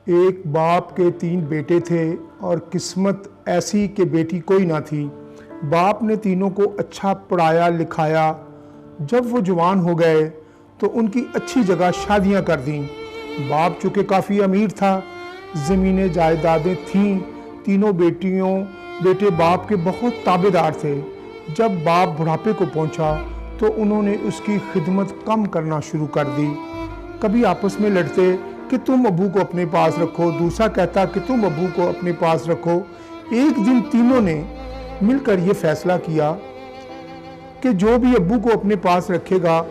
ایک باپ کے 3 بیٹے تھے اور قسمت ایسی کہ بیٹی کوئی نہ تھی۔ باپ نے تینوں کو اچھا پڑھایا لکھایا۔ جب وہ جوان ہو گئے تو ان کی اچھی جگہ شادیاں کر دیں۔ باپ چونکہ کافی امیر تھا، زمینیں جائیدادیں تھیں، تینوں بیٹے باپ کے بہت تابعدار تھے۔ جب باپ بڑھاپے کو پہنچا تو انہوں نے اس کی خدمت کم کرنا شروع کر دی۔ کبھی آپس میں لڑتے کہ تم ابو کو اپنے پاس رکھو، دوسرا کہتا کہ تم ابو کو اپنے پاس رکھو۔ ایک دن تینوں نے مل کر یہ فیصلہ کیا کہ جو بھی ابو کو اپنے پاس رکھے گا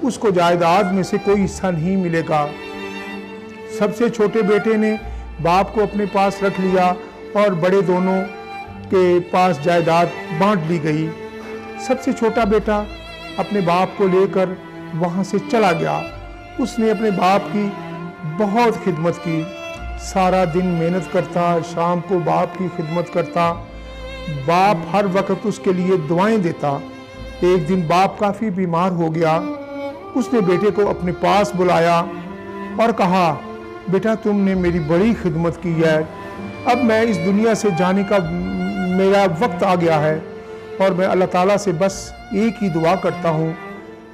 اس کو جائیداد میں سے کوئی حصہ نہیں ملے گا۔ سب سے چھوٹے بیٹے نے باپ کو اپنے پاس رکھ لیا اور بڑے دونوں کے پاس جائیداد بانٹ لی گئی۔ سب سے چھوٹا بیٹا اپنے باپ کو لے کر وہاں سے چلا گیا۔ اس نے اپنے باپ کی بہت خدمت کی، سارا دن محنت کرتا، شام کو باپ کی خدمت کرتا۔ باپ ہر وقت اس کے لیے دعائیں دیتا۔ ایک دن باپ کافی بیمار ہو گیا۔ اس نے بیٹے کو اپنے پاس بلایا اور کہا، بیٹا تم نے میری بڑی خدمت کی ہے، اب میں اس دنیا سے جانے کا میرا وقت آ گیا ہے اور میں اللہ تعالیٰ سے بس ایک ہی دعا کرتا ہوں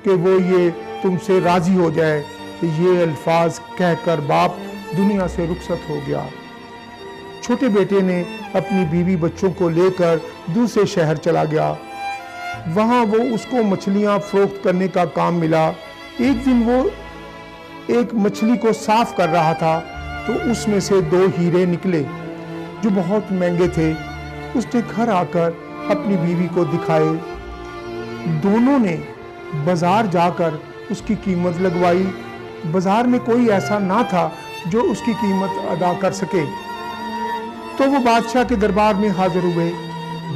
کہ وہ یہ تم سے راضی ہو جائے۔ یہ الفاظ کہہ کر باپ دنیا سے رخصت ہو گیا۔ چھوٹے بیٹے نے اپنی بیوی بچوں کو لے کر دوسرے شہر چلا گیا۔ وہاں وہ اس کو مچھلیاں فروخت کرنے کا کام ملا۔ ایک دن وہ ایک مچھلی کو صاف کر رہا تھا تو اس میں سے 2 ہیرے نکلے جو بہت مہنگے تھے۔ اس نے گھر آ کر اپنی بیوی کو دکھائے۔ دونوں نے بازار جا کر اس کی قیمت لگوائی۔ بازار میں کوئی ایسا نہ تھا جو اس کی قیمت ادا کر سکے۔ تو وہ بادشاہ کے دربار میں حاضر ہوئے۔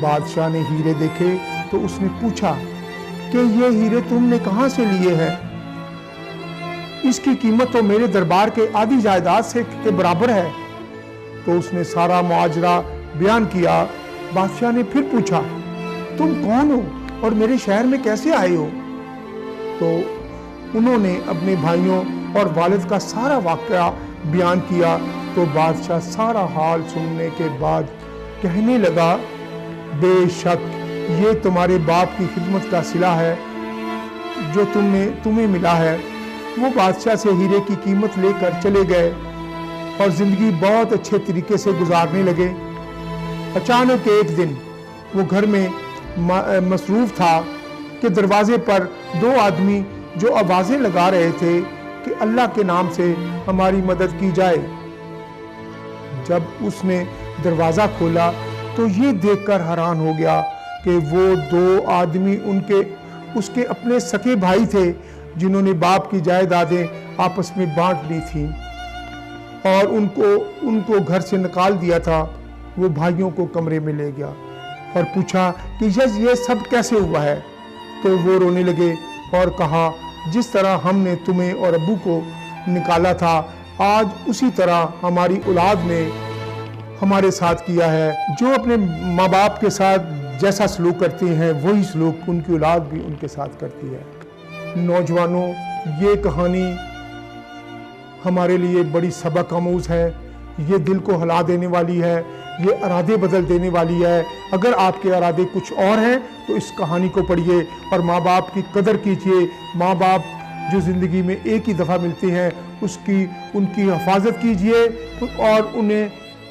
بادشاہ نے ہیرے دیکھے تو اس نے پوچھا کہ یہ ہیرے تم نے کہاں سے لیے ہیں؟ اس کی قیمت تو میرے دربار کے آدھی جائیداد سے کے برابر ہے۔ تو اس نے سارا ماجرا بیان کیا۔ بادشاہ نے پھر پوچھا، تم کون ہو اور میرے شہر میں کیسے آئے ہو؟ تو انہوں نے اپنے بھائیوں اور والد کا سارا واقعہ بیان کیا۔ تو بادشاہ سارا حال سننے کے بعد کہنے لگا، بے شک یہ تمہارے باپ کی خدمت کا صلہ ہے جو تمہیں ملا ہے۔ وہ بادشاہ سے ہیرے کی قیمت لے کر چلے گئے اور زندگی بہت اچھے طریقے سے گزارنے لگے۔ اچانک ایک دن وہ گھر میں مصروف تھا کہ دروازے پر 2 آدمی جو آوازیں لگا رہے تھے کہ اللہ کے نام سے ہماری مدد کی جائے۔ جب اس نے دروازہ کھولا تو یہ دیکھ کر حیران ہو گیا کہ وہ 2 آدمی اس کے اپنے سکے بھائی تھے جنہوں نے باپ کی جائیدادیں آپس میں بانٹ لی تھیں اور ان کو گھر سے نکال دیا تھا۔ وہ بھائیوں کو کمرے میں لے گیا اور پوچھا کہ یہ سب کیسے ہوا ہے؟ تو وہ رونے لگے اور کہا، جس طرح ہم نے تمہیں اور ابو کو نکالا تھا آج اسی طرح ہماری اولاد نے ہمارے ساتھ کیا ہے۔ جو اپنے ماں باپ کے ساتھ جیسا سلوک کرتے ہیں وہی سلوک ان کی اولاد بھی ان کے ساتھ کرتی ہے۔ نوجوانوں، یہ کہانی ہمارے لیے بڑی سبق آموز ہے۔ یہ دل کو ہلا دینے والی ہے، یہ ارادے بدل دینے والی ہے۔ اگر آپ کے ارادے کچھ اور ہیں تو اس کہانی کو پڑھیے اور ماں باپ کی قدر کیجیے۔ ماں باپ جو زندگی میں ایک ہی دفعہ ملتے ہیں ان کی حفاظت کیجیے اور انہیں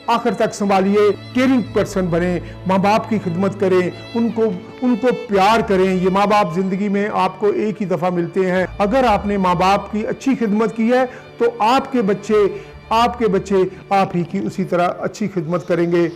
آخر تک سنبھالیے۔ کیئرنگ پرسن بنیں، ماں باپ کی خدمت کریں، ان کو پیار کریں۔ یہ ماں باپ زندگی میں آپ کو ایک ہی دفعہ ملتے ہیں۔ اگر آپ نے ماں باپ کی اچھی خدمت کی ہے تو آپ کے بچے آپ ہی کی اسی طرح اچھی خدمت کریں گے۔